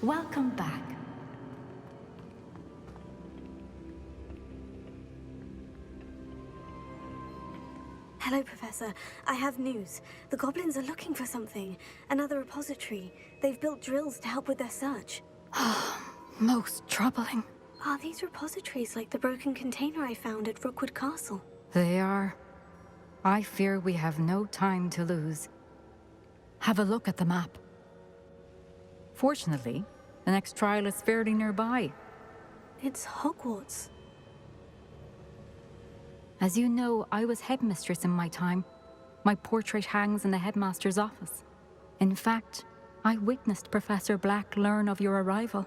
Welcome back. Hello, Professor. I have news. The goblins are looking for something. Another repository. They've built drills to help with their search. Most troubling. Are these repositories like the broken container I found at Rookwood Castle? They are. I fear we have no time to lose. Have a look at the map. Fortunately, the next trial is fairly nearby. It's Hogwarts. As you know, I was headmistress in my time. My portrait hangs in the headmaster's office. In fact, I witnessed Professor Black learn of your arrival.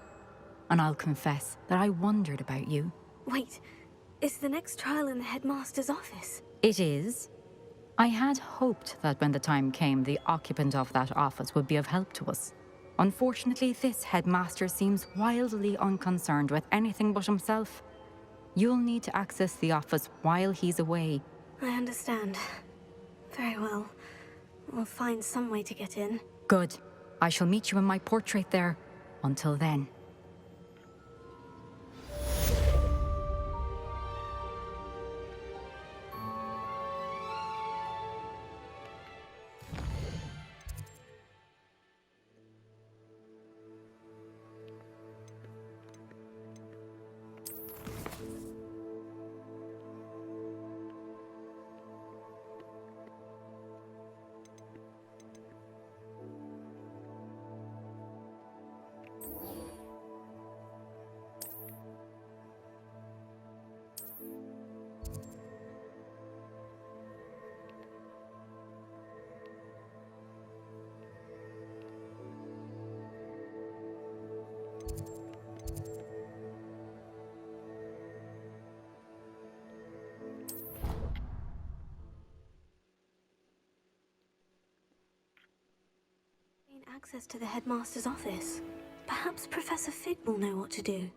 And I'll confess that I wondered about you. Wait, is the next trial in the headmaster's office? It is. I had hoped that when the time came, the occupant of that office would be of help to us. Unfortunately, this headmaster seems wildly unconcerned with anything but himself. You'll need to access the office while he's away. I understand. Very well. We'll find some way to get in. Good. I shall meet you in my portrait there. Until then. Gain access to the headmaster's office. Perhaps Professor Fig will know what to do.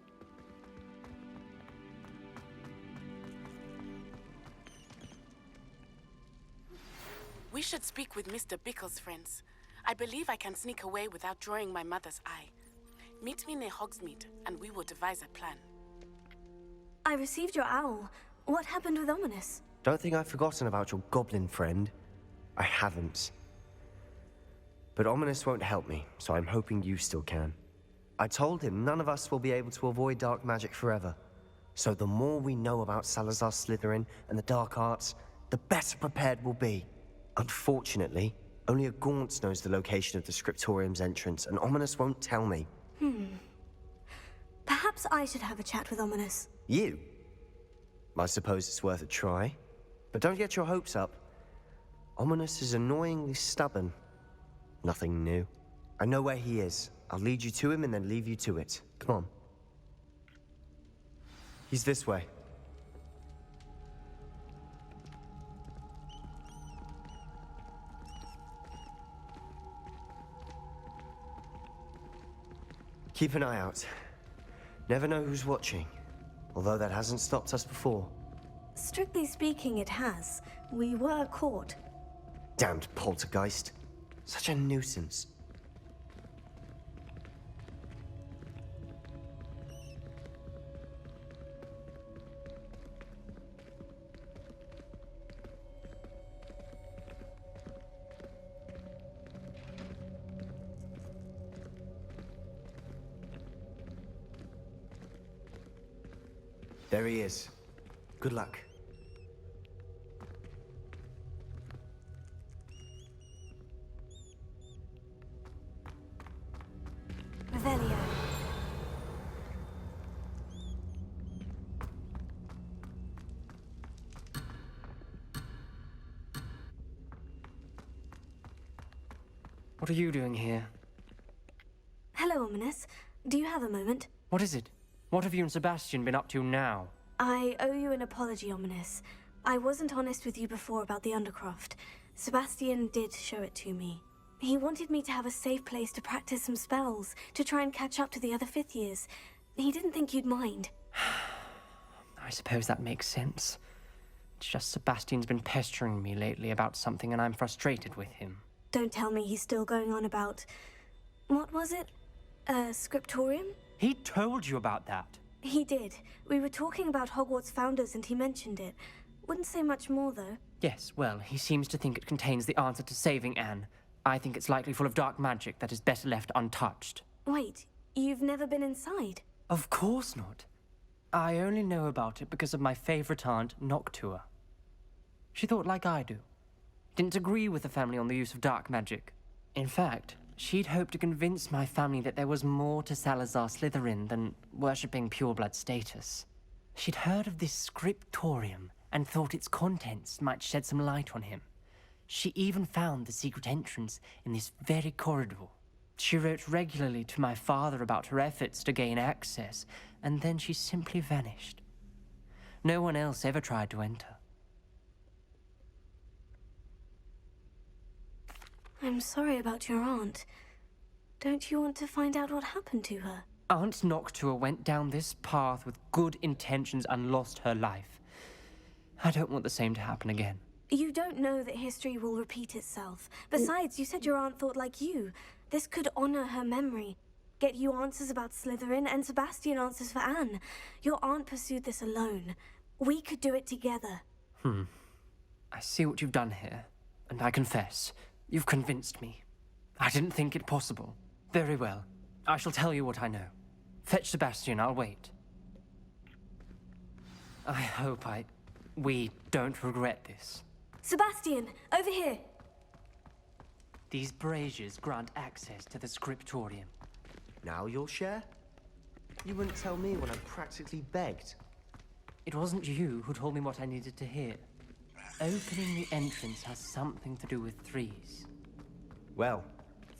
We should speak with Mr. Bickle's friends. I believe I can sneak away without drawing my mother's eye. Meet me near Hogsmeade, and we will devise a plan. I received your owl. What happened with Ominous? Don't think I've forgotten about your goblin friend. I haven't. But Ominous won't help me, so I'm hoping you still can. I told him none of us will be able to avoid dark magic forever. So the more we know about Salazar Slytherin and the dark arts, the better prepared we'll be. Unfortunately, only a Gaunt knows the location of the Scriptorium's entrance, and Ominous won't tell me. Perhaps I should have a chat with Ominous. You? I suppose it's worth a try. But don't get your hopes up. Ominous is annoyingly stubborn. Nothing new. I know where he is. I'll lead you to him and then leave you to it. Come on. He's this way. Keep an eye out. Never know who's watching. Although that hasn't stopped us before. Strictly speaking, it has. We were caught. Damned poltergeist. Such a nuisance. There he is. Good luck. Revelio. What are you doing here? Hello, Ominous. Do you have a moment? What is it? What have you and Sebastian been up to now? I owe you an apology, Ominous. I wasn't honest with you before about the Undercroft. Sebastian did show it to me. He wanted me to have a safe place to practice some spells, to try and catch up to the other fifth years. He didn't think you'd mind. I suppose that makes sense. It's just Sebastian's been pestering me lately about something and I'm frustrated with him. Don't tell me he's still going on about... What was it? Scriptorium? He told you about that. He did. We were talking about Hogwarts founders and he mentioned it. Wouldn't say much more, though. Yes, well, he seems to think it contains the answer to saving Anne. I think it's likely full of dark magic that is better left untouched. Wait, you've never been inside? Of course not. I only know about it because of my favorite aunt, Noctua. She thought like I do. Didn't agree with the family on the use of dark magic. In fact, she'd hoped to convince my family that there was more to Salazar Slytherin than worshipping pureblood status. She'd heard of this scriptorium and thought its contents might shed some light on him. She even found the secret entrance in this very corridor. She wrote regularly to my father about her efforts to gain access, and then she simply vanished. No one else ever tried to enter. I'm sorry about your aunt. Don't you want to find out what happened to her? Aunt Noctua went down this path with good intentions and lost her life. I don't want the same to happen again. You don't know that history will repeat itself. Besides, you said your aunt thought like you. This could honor her memory. Get you answers about Slytherin and Sebastian answers for Anne. Your aunt pursued this alone. We could do it together. I see what you've done here, and I confess, you've convinced me. I didn't think it possible. Very well. I shall tell you what I know. Fetch Sebastian, I'll wait. I hope we don't regret this. Sebastian, over here. These braziers grant access to the scriptorium. Now you'll share? You wouldn't tell me when I practically begged. It wasn't you who told me what I needed to hear. Opening the entrance has something to do with threes. Well,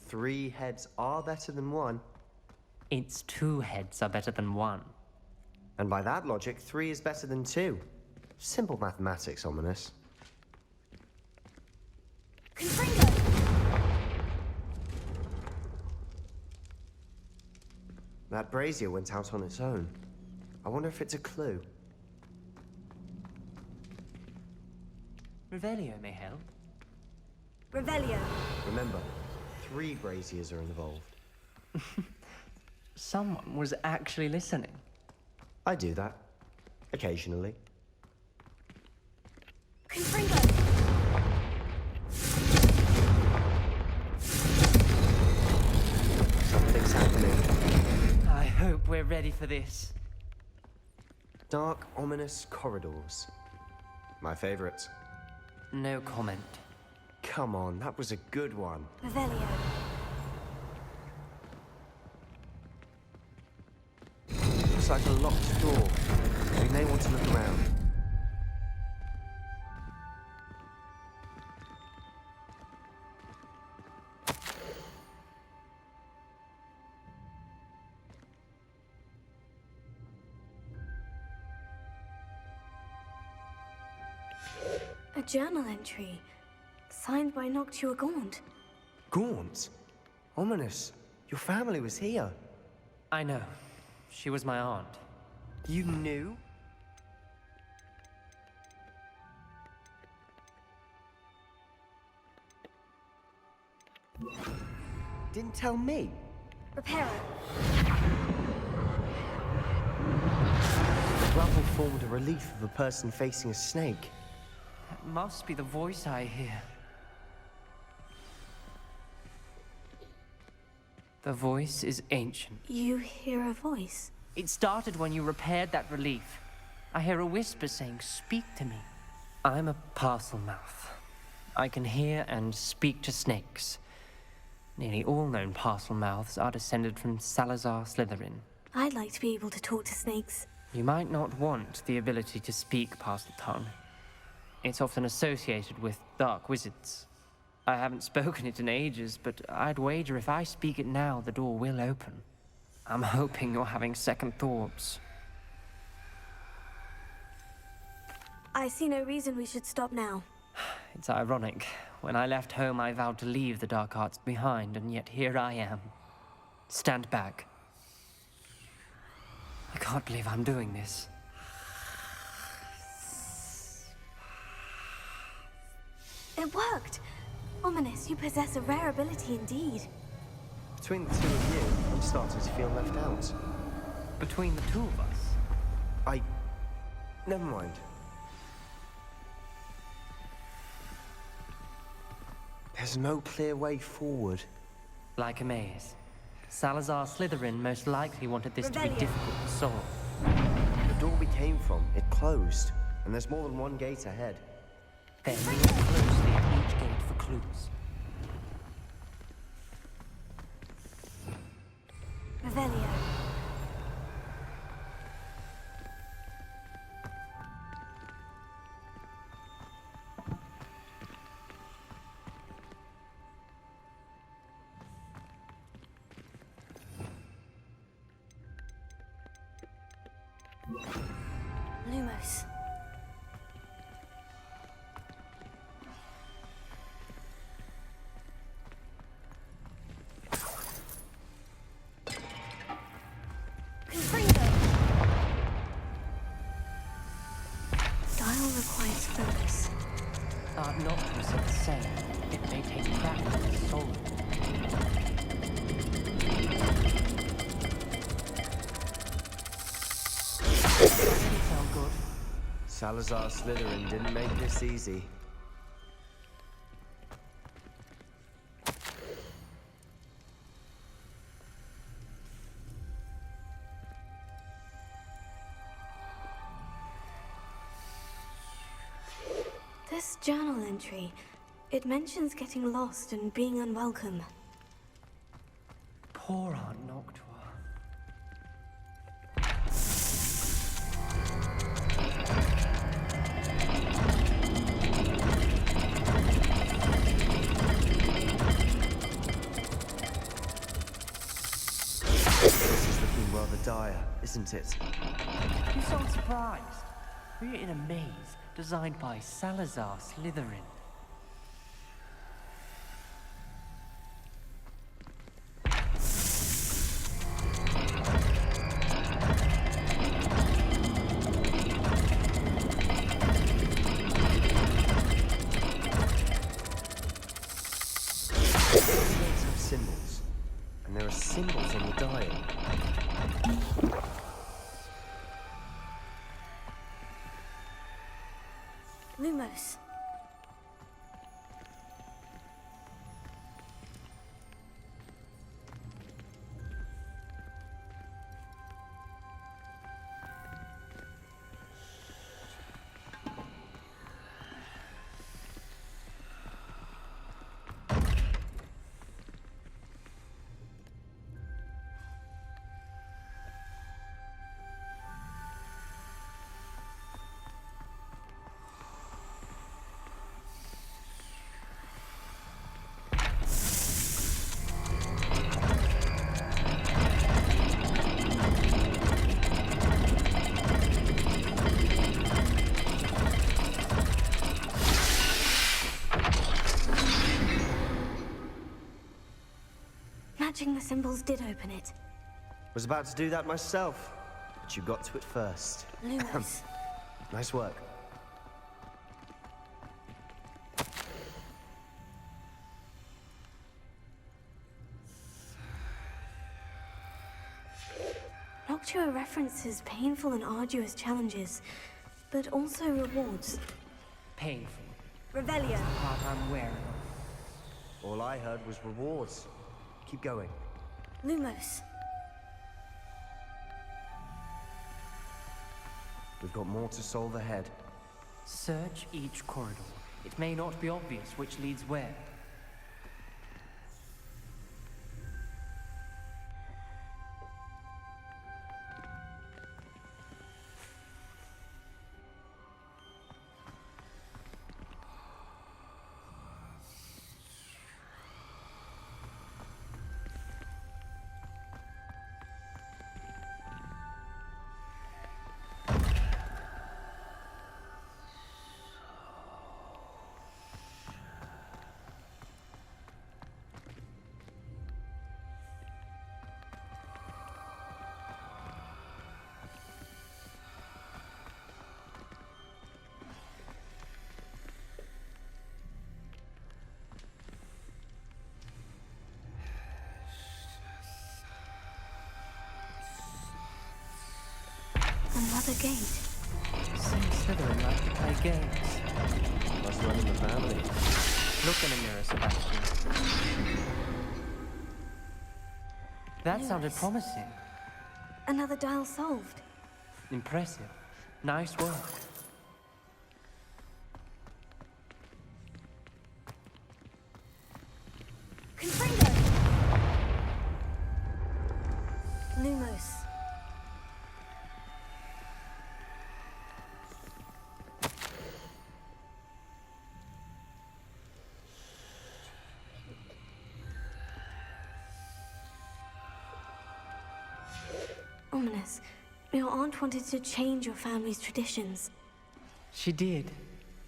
3 heads are better than 1. Its 2 heads are better than 1. And by that logic, 3 is better than 2. Simple mathematics, Ominous. Confringo! That brazier went out on its own. I wonder if it's a clue. Revelio may help. Revelio. Remember, 3 braziers are involved. Someone was actually listening. I do that. Occasionally. Confringo! Something's happening. I hope we're ready for this. Dark, ominous corridors. My favorite. No comment. Come on, that was a good one. Revelio. Looks like a locked door. We may want to look around. A journal entry. Signed by Noctua Gaunt. Gaunt? Ominous. Your family was here. I know. She was my aunt. You knew? Didn't tell me. Reparo. The rubble formed a relief of a person facing a snake. That must be the voice I hear. The voice is ancient. You hear a voice. It started when you repaired that relief. I hear a whisper saying, "Speak to me." I'm a Parselmouth. I can hear and speak to snakes. Nearly all known Parselmouths are descended from Salazar Slytherin. I'd like to be able to talk to snakes. You might not want the ability to speak Parseltongue. It's often associated with dark wizards. I haven't spoken it in ages, but I'd wager if I speak it now, the door will open. I'm hoping you're having second thoughts. I see no reason we should stop now. It's ironic. When I left home, I vowed to leave the dark arts behind, and yet here I am. Stand back. I can't believe I'm doing this. It worked! Ominous, you possess a rare ability indeed. Between the 2 of you, I'm starting to feel left out. Between the two of us, Never mind. There's no clear way forward. like a maze. Salazar Slytherin most likely wanted this to be Revelio. difficult to solve. The door we came from, it closed. And there's more than one gate ahead. Then look closely at each gate for clues. Revelio. Lumos. Confringo. Dial requires focus. Noctua said the same. It may take practice to solve it. Doesn't sound good. Salazar Slytherin didn't make this easy. This journal entry, it mentions getting lost and being unwelcome. Poor Aunt Noctua. This is looking rather dire, isn't it? You sound surprised. We're in a maze designed by Salazar Slytherin. Loads of symbols. And there are symbols on the dial. Lumos. Matching the symbols did open it. Was about to do that myself, but you got to it first. Lumos. Nice work. Noctua references painful and arduous challenges, but also rewards. Painful. Revelio. Part I'm wary of. All I heard was rewards. Keep going. Lumos. We've got more to solve ahead. Search each corridor. It may not be obvious which leads where. Another gate. Seems Slytherin like to play games. Must run in the family. Look in the mirror, Sebastian. That sounded Yes. promising. Another dial solved. Impressive. Nice work. Confringo! Lumos. Ominous. Your aunt wanted to change your family's traditions. She did.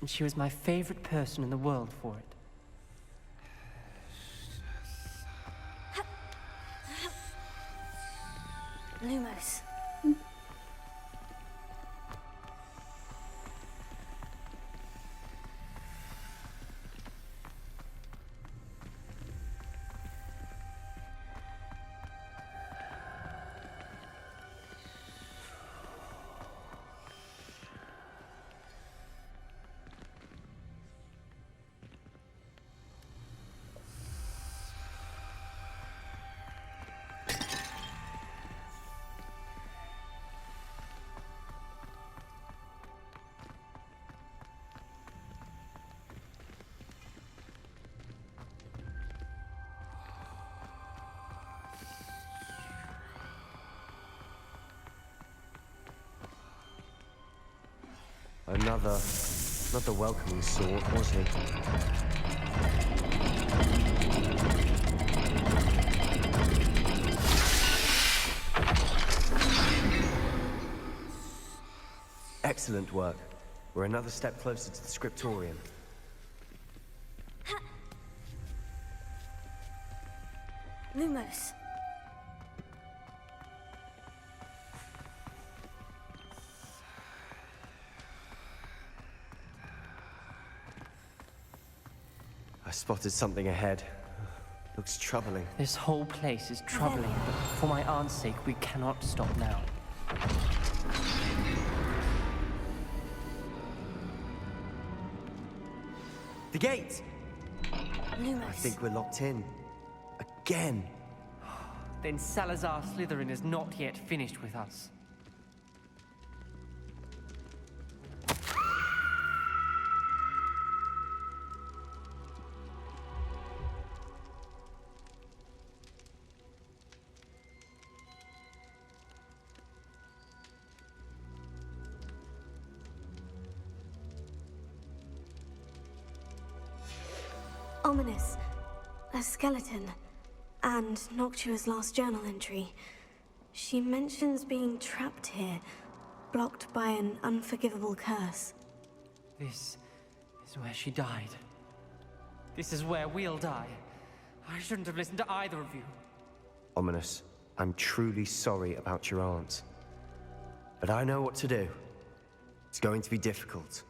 And she was my favorite person in the world for it. Lumos. Not the welcoming sort, was he? Excellent work. We're another step closer to the scriptorium. Lumos. I spotted something ahead. Looks troubling. This whole place is troubling, but for my aunt's sake, we cannot stop now. The gate! Lumos. I think we're locked in. Again. Then Salazar Slytherin is not yet finished with us. Ominous. A skeleton. And Noctua's last journal entry. She mentions being trapped here, blocked by an unforgivable curse. This is where she died. This is where we'll die. I shouldn't have listened to either of you. Ominous, I'm truly sorry about your aunt. But I know what to do. It's going to be difficult.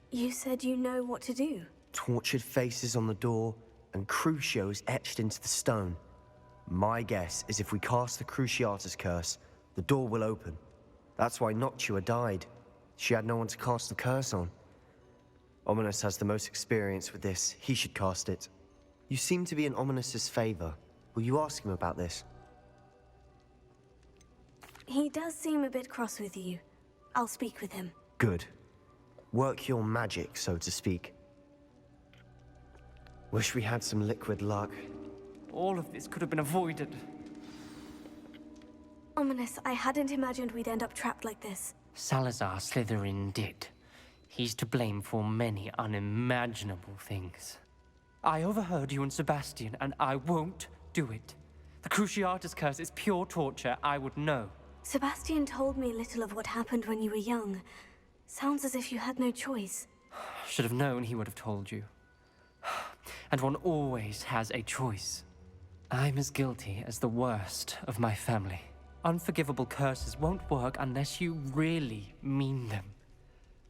You said you know what to do. Tortured faces on the door and Crucios etched into the stone. My guess is if we cast the Cruciatus curse, the door will open. That's why Noctua died. She had no one to cast the curse on. Ominous has the most experience with this. He should cast it. You seem to be in Ominous's favor. Will you ask him about this? He does seem a bit cross with you. I'll speak with him. Good. Work your magic, so to speak. Wish we had some liquid luck. All of this could have been avoided. Ominous, I hadn't imagined we'd end up trapped like this. Salazar Slytherin did. He's to blame for many unimaginable things. I overheard you and Sebastian, and I won't do it. The Cruciatus curse is pure torture, I would know. Sebastian told me little of what happened when you were young. Sounds as if you had no choice. Should have known he would have told you. And one always has a choice. I'm as guilty as the worst of my family. Unforgivable curses won't work unless you really mean them.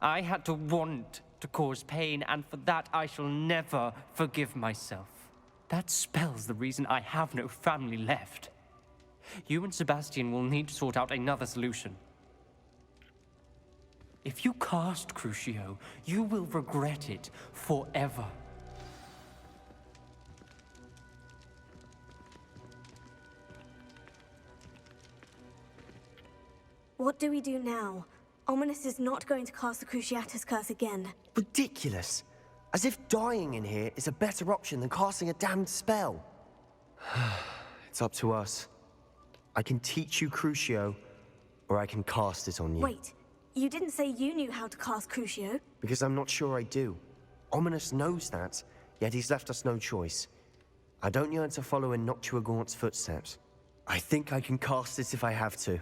I had to want to cause pain, and for that I shall never forgive myself. That spells the reason I have no family left. You and Sebastian will need to sort out another solution. If you cast Crucio, you will regret it forever. What do we do now? Ominous is not going to cast the Cruciatus Curse again. Ridiculous. As if dying in here is a better option than casting a damned spell. It's up to us. I can teach you Crucio, or I can cast it on you. Wait, you didn't say you knew how to cast Crucio? Because I'm not sure I do. Ominous knows that, yet he's left us no choice. I don't yearn to follow in Noctua Gaunt's footsteps. I think I can cast it if I have to.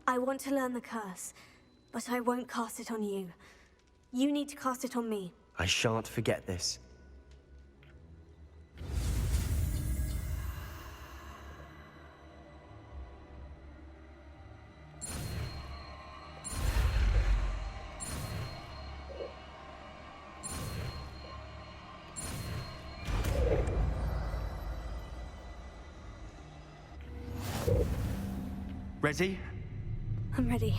I want to learn the curse, but I won't cast it on you. You need to cast it on me. I shan't forget this. Ready? I'm ready.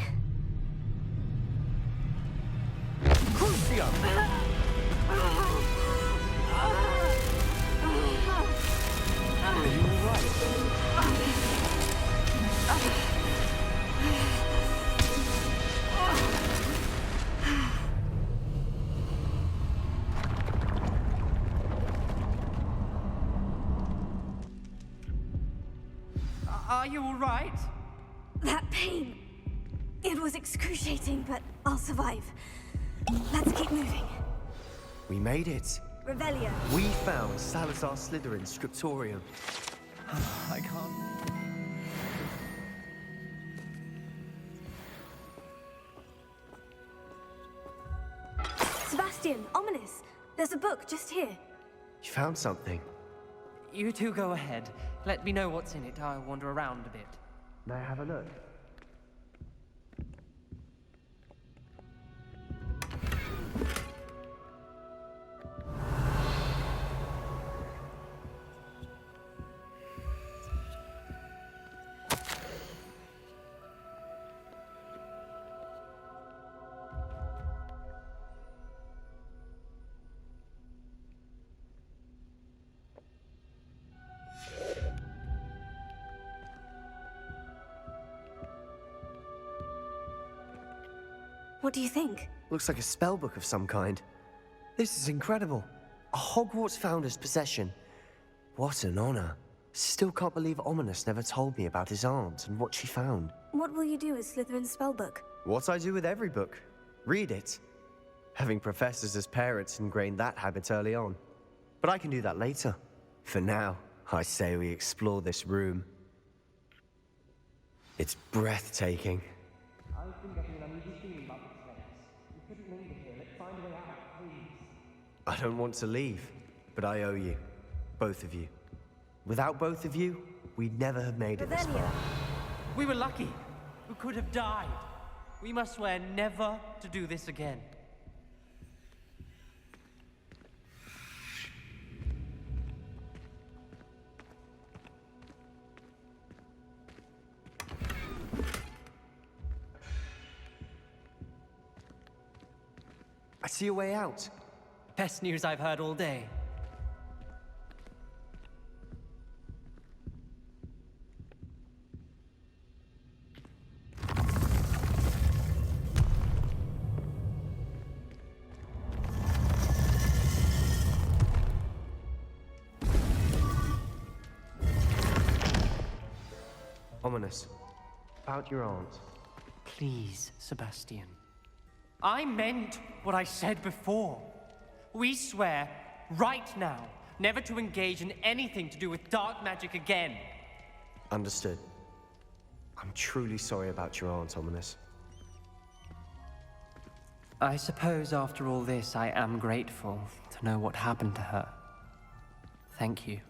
Crucio! Are you alright? Are you all right? That pain! It was excruciating, but I'll survive. Let's keep moving. We made it. Revelio. We found Salazar Slytherin's Scriptorium. I can't. Sebastian, Ominous. There's a book just here. You found something. You two go ahead. Let me know what's in it. I'll wander around a bit. May I have a look? What do you think? Looks like a spellbook of some kind. This is incredible. A Hogwarts founder's possession. What an honor. Still can't believe Ominous never told me about his aunt and what she found. What will you do with Slytherin's spellbook? What I do with every book. Read it. Having professors as parents ingrained that habit early on. But I can do that later. For now, I say we explore this room. It's breathtaking. I've been getting an unusual feeling about this place. We couldn't linger here. Let's find a way out, please. I don't want to leave, but I owe you. Both of you. Without both of you, we'd never have made it this Revelio. far. We were lucky. We could have died. We must swear never to do this again. I see a way out. Best news I've heard all day. Ominous. About your aunt. Please, Sebastian. I meant what I said before. We swear, right now, never to engage in anything to do with dark magic again. Understood. I'm truly sorry about your aunt, Ominous. I suppose after all this, I am grateful to know what happened to her. Thank you.